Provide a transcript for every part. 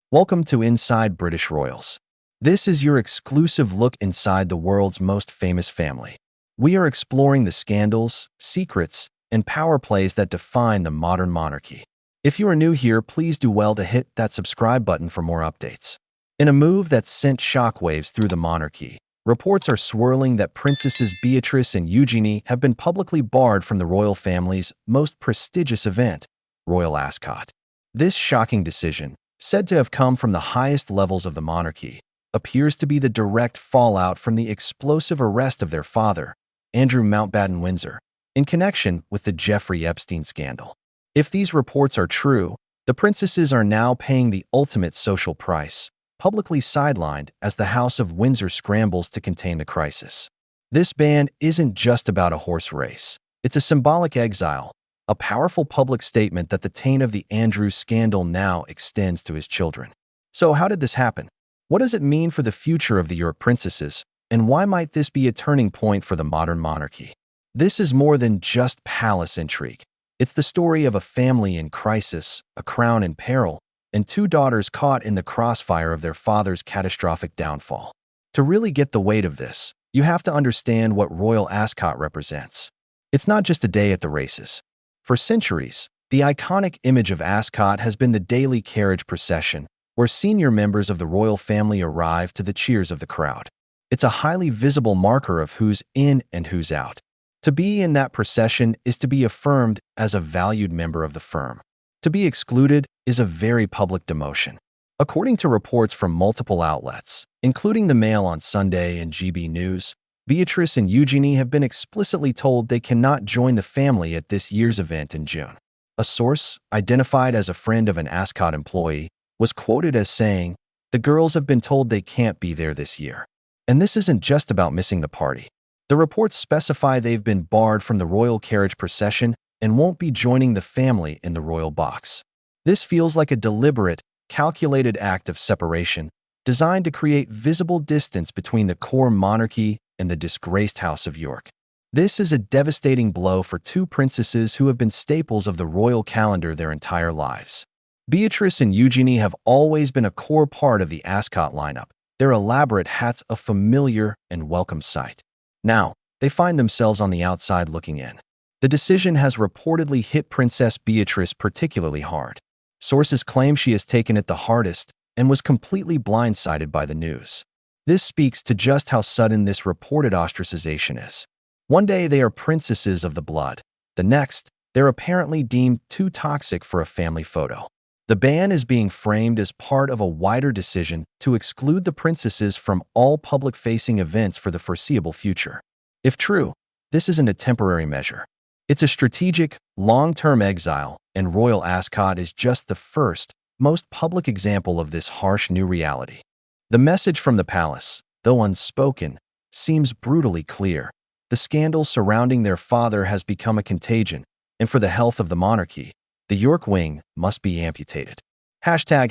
Welcome to Inside British Royals. This is your exclusive look inside the world's most famous family. We are exploring the scandals, secrets, and power plays that define the modern monarchy. If you are new here, please do well to hit that subscribe button for more updates. In a move that sent shockwaves through the monarchy, reports are swirling that Princesses Beatrice and Eugenie have been publicly barred from the royal family's most prestigious event, Royal Ascot. This shocking decision, said to have come from the highest levels of the monarchy, appears to be the direct fallout from the explosive arrest of their father, Andrew Mountbatten Windsor, in connection with the Jeffrey Epstein scandal. If these reports are true, the princesses are now paying the ultimate social price, publicly sidelined as the House of Windsor scrambles to contain the crisis. This ban isn't just about a horse race. It's a symbolic exile, a powerful public statement that the taint of the Andrew scandal now extends to his children. So how did this happen? What does it mean for the future of the York princesses? And why might this be a turning point for the modern monarchy? This is more than just palace intrigue. It's the story of a family in crisis, a crown in peril, and two daughters caught in the crossfire of their father's catastrophic downfall. To really get the weight of this, you have to understand what Royal Ascot represents. It's not just a day at the races. For centuries, the iconic image of Ascot has been the daily carriage procession, where senior members of the royal family arrive to the cheers of the crowd. It's a highly visible marker of who's in and who's out. To be in that procession is to be affirmed as a valued member of the firm. To be excluded is a very public demotion. According to reports from multiple outlets, including the Mail on Sunday and GB News, Beatrice and Eugenie have been explicitly told they cannot join the family at this year's event in June. A source, identified as a friend of an Ascot employee, was quoted as saying, "The girls have been told they can't be there this year." And this isn't just about missing the party. The reports specify they've been barred from the royal carriage procession and won't be joining the family in the royal box. This feels like a deliberate, calculated act of separation, designed to create visible distance between the core monarchy and the disgraced House of York. This is a devastating blow for two princesses who have been staples of the royal calendar their entire lives. Beatrice and Eugenie have always been a core part of the Ascot lineup, their elaborate hats a familiar and welcome sight. Now, they find themselves on the outside looking in. The decision has reportedly hit Princess Beatrice particularly hard. Sources claim she has taken it the hardest and was completely blindsided by the news. This speaks to just how sudden this reported ostracization is. One day they are princesses of the blood. The next, they're apparently deemed too toxic for a family photo. The ban is being framed as part of a wider decision to exclude the princesses from all public-facing events for the foreseeable future. If true, this isn't a temporary measure. It's a strategic, long-term exile, and Royal Ascot is just the first, most public example of this harsh new reality. The message from the palace, though unspoken, seems brutally clear. The scandal surrounding their father has become a contagion, and for the health of the monarchy, the York wing must be amputated. Section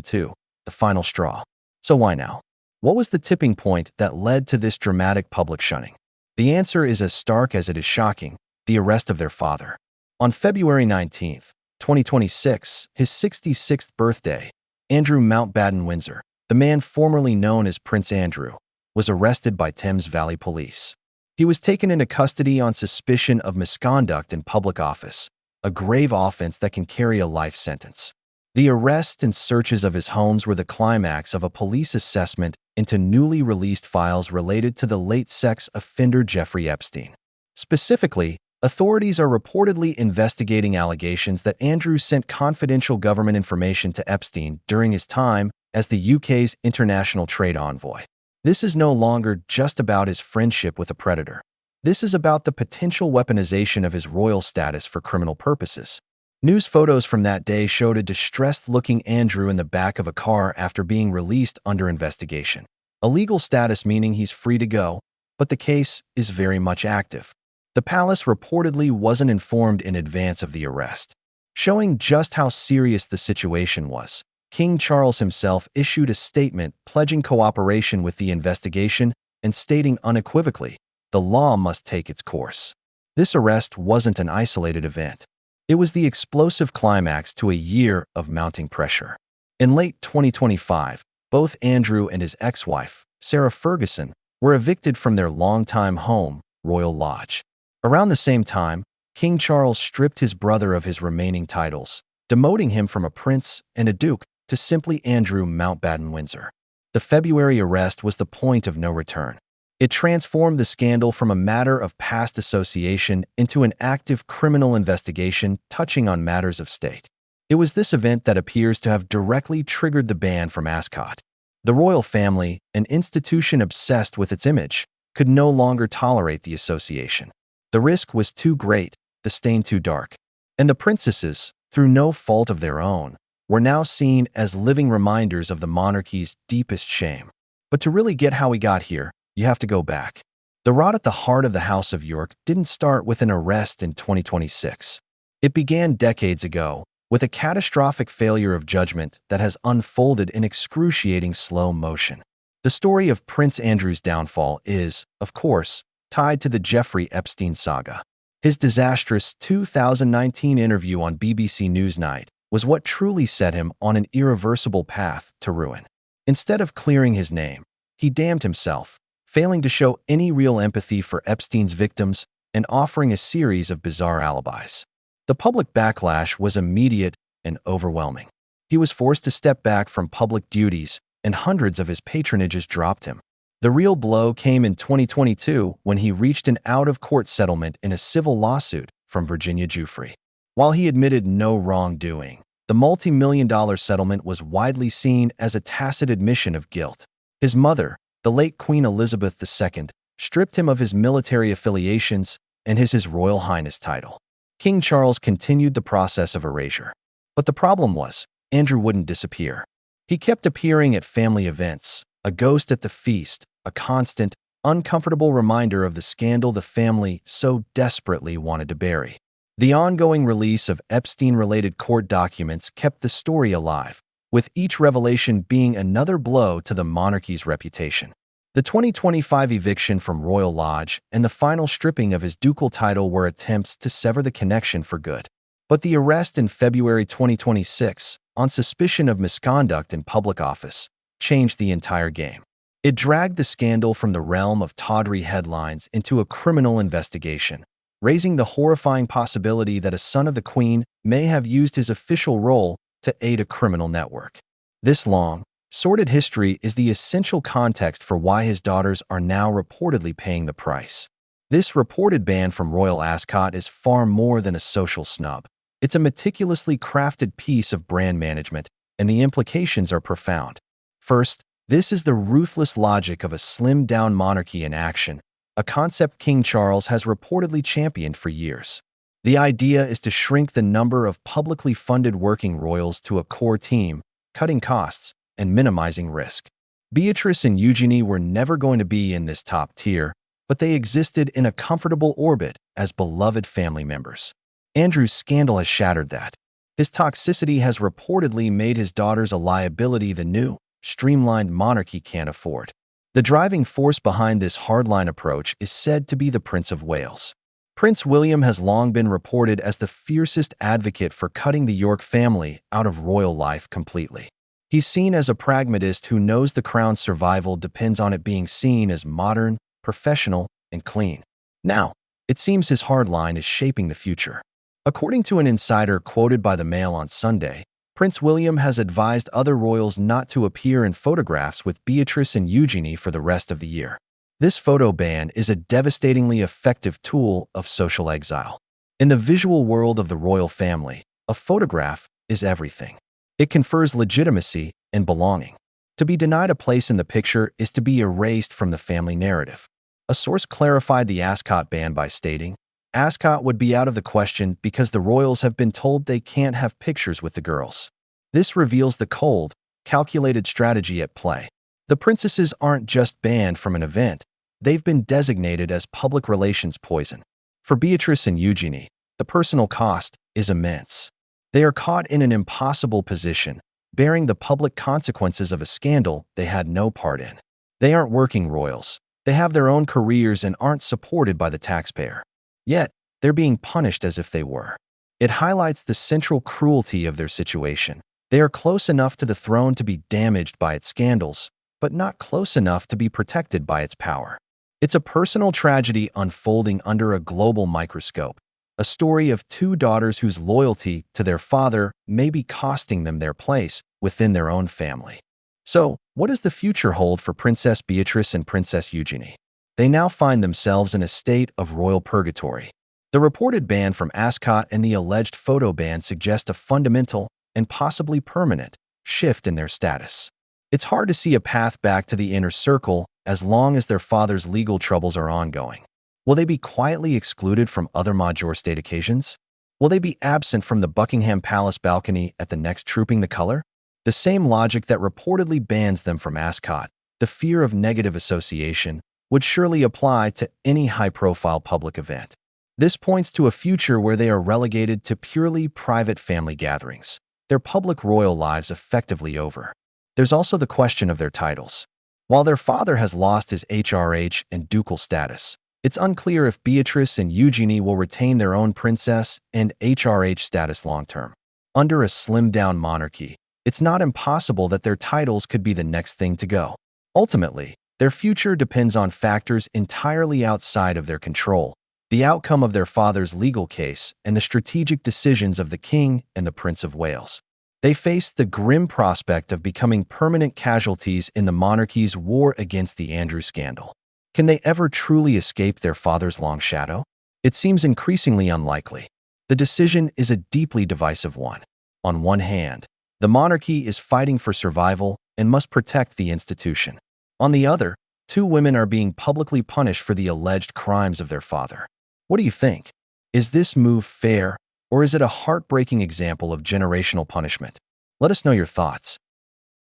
2, the final straw. So why now? What was the tipping point that led to this dramatic public shunning? The answer is as stark as it is shocking: the arrest of their father. On February 19, 2026, his 66th birthday, Andrew Mountbatten Windsor, the man formerly known as Prince Andrew, was arrested by Thames Valley Police. He was taken into custody on suspicion of misconduct in public office, a grave offense that can carry a life sentence. The arrest and searches of his homes were the climax of a police assessment into newly released files related to the late sex offender Jeffrey Epstein. Specifically, authorities are reportedly investigating allegations that Andrew sent confidential government information to Epstein during his time as the UK's international trade envoy. This is no longer just about his friendship with a predator. This is about the potential weaponization of his royal status for criminal purposes. News photos from that day showed a distressed-looking Andrew in the back of a car after being released under investigation. A legal status meaning he's free to go, but the case is very much active. The palace reportedly wasn't informed in advance of the arrest, showing just how serious the situation was. King Charles himself issued a statement pledging cooperation with the investigation and stating unequivocally, the law must take its course. This arrest wasn't an isolated event. It was the explosive climax to a year of mounting pressure. In late 2025, both Andrew and his ex-wife, Sarah Ferguson, were evicted from their longtime home, Royal Lodge. Around the same time, King Charles stripped his brother of his remaining titles, demoting him from a prince and a duke to simply Andrew Mountbatten-Windsor. The February arrest was the point of no return. It transformed the scandal from a matter of past association into an active criminal investigation touching on matters of state. It was this event that appears to have directly triggered the ban from Ascot. The royal family, an institution obsessed with its image, could no longer tolerate the association. The risk was too great, the stain too dark. And the princesses, through no fault of their own, were now seen as living reminders of the monarchy's deepest shame. But to really get how we got here, you have to go back. The rot at the heart of the House of York didn't start with an arrest in 2026. It began decades ago, with a catastrophic failure of judgment that has unfolded in excruciating slow motion. The story of Prince Andrew's downfall is, of course, tied to the Jeffrey Epstein saga. His disastrous 2019 interview on BBC Newsnight was what truly set him on an irreversible path to ruin. Instead of clearing his name, he damned himself, failing to show any real empathy for Epstein's victims and offering a series of bizarre alibis. The public backlash was immediate and overwhelming. He was forced to step back from public duties, and hundreds of his patronages dropped him. The real blow came in 2022 when he reached an out-of-court settlement in a civil lawsuit from Virginia Giuffre. While he admitted no wrongdoing, the multi-million-dollar settlement was widely seen as a tacit admission of guilt. His mother, the late Queen Elizabeth II, stripped him of his military affiliations and his Royal Highness title. King Charles continued the process of erasure. But the problem was, Andrew wouldn't disappear. He kept appearing at family events, a ghost at the feast, a constant, uncomfortable reminder of the scandal the family so desperately wanted to bury. The ongoing release of Epstein-related court documents kept the story alive, with each revelation being another blow to the monarchy's reputation. The 2025 eviction from Royal Lodge and the final stripping of his ducal title were attempts to sever the connection for good. But the arrest in February 2026, on suspicion of misconduct in public office, changed the entire game. It dragged the scandal from the realm of tawdry headlines into a criminal investigation, raising the horrifying possibility that a son of the Queen may have used his official role to aid a criminal network. This long, sordid history is the essential context for why his daughters are now reportedly paying the price. This reported ban from Royal Ascot is far more than a social snub. It's a meticulously crafted piece of brand management, and the implications are profound. First, this is the ruthless logic of a slimmed-down monarchy in action, a concept King Charles has reportedly championed for years. The idea is to shrink the number of publicly funded working royals to a core team, cutting costs and minimizing risk. Beatrice and Eugenie were never going to be in this top tier, but they existed in a comfortable orbit as beloved family members. Andrew's scandal has shattered that. His toxicity has reportedly made his daughters a liability the new, streamlined monarchy can't afford. The driving force behind this hardline approach is said to be the Prince of Wales. Prince William has long been reported as the fiercest advocate for cutting the York family out of royal life completely. He's seen as a pragmatist who knows the crown's survival depends on it being seen as modern, professional, and clean. Now, it seems his hardline is shaping the future. According to an insider quoted by the Mail on Sunday, Prince William has advised other royals not to appear in photographs with Beatrice and Eugenie for the rest of the year. This photo ban is a devastatingly effective tool of social exile. In the visual world of the royal family, a photograph is everything. It confers legitimacy and belonging. To be denied a place in the picture is to be erased from the family narrative. A source clarified the Ascot ban by stating, Ascot would be out of the question because the royals have been told they can't have pictures with the girls. This reveals the cold, calculated strategy at play. The princesses aren't just banned from an event, they've been designated as public relations poison. For Beatrice and Eugenie, the personal cost is immense. They are caught in an impossible position, bearing the public consequences of a scandal they had no part in. They aren't working royals. They have their own careers and aren't supported by the taxpayer. Yet, they're being punished as if they were. It highlights the central cruelty of their situation. They are close enough to the throne to be damaged by its scandals, but not close enough to be protected by its power. It's a personal tragedy unfolding under a global microscope, a story of two daughters whose loyalty to their father may be costing them their place within their own family. So, what does the future hold for Princess Beatrice and Princess Eugenie? They now find themselves in a state of royal purgatory. The reported ban from Ascot and the alleged photo ban suggest a fundamental and possibly permanent shift in their status. It's hard to see a path back to the inner circle as long as their father's legal troubles are ongoing. Will they be quietly excluded from other major state occasions? Will they be absent from the Buckingham Palace balcony at the next Trooping the Color? The same logic that reportedly bans them from Ascot, the fear of negative association, would surely apply to any high-profile public event. This points to a future where they are relegated to purely private family gatherings, their public royal lives effectively over. There's also the question of their titles. While their father has lost his HRH and ducal status, it's unclear if Beatrice and Eugenie will retain their own princess and HRH status long-term. Under a slimmed-down monarchy, it's not impossible that their titles could be the next thing to go. Ultimately, their future depends on factors entirely outside of their control, the outcome of their father's legal case and the strategic decisions of the King and the Prince of Wales. They face the grim prospect of becoming permanent casualties in the monarchy's war against the Andrew scandal. Can they ever truly escape their father's long shadow? It seems increasingly unlikely. The decision is a deeply divisive one. On one hand, the monarchy is fighting for survival and must protect the institution. On the other, two women are being publicly punished for the alleged crimes of their father. What do you think? Is this move fair, or is it a heartbreaking example of generational punishment? Let us know your thoughts.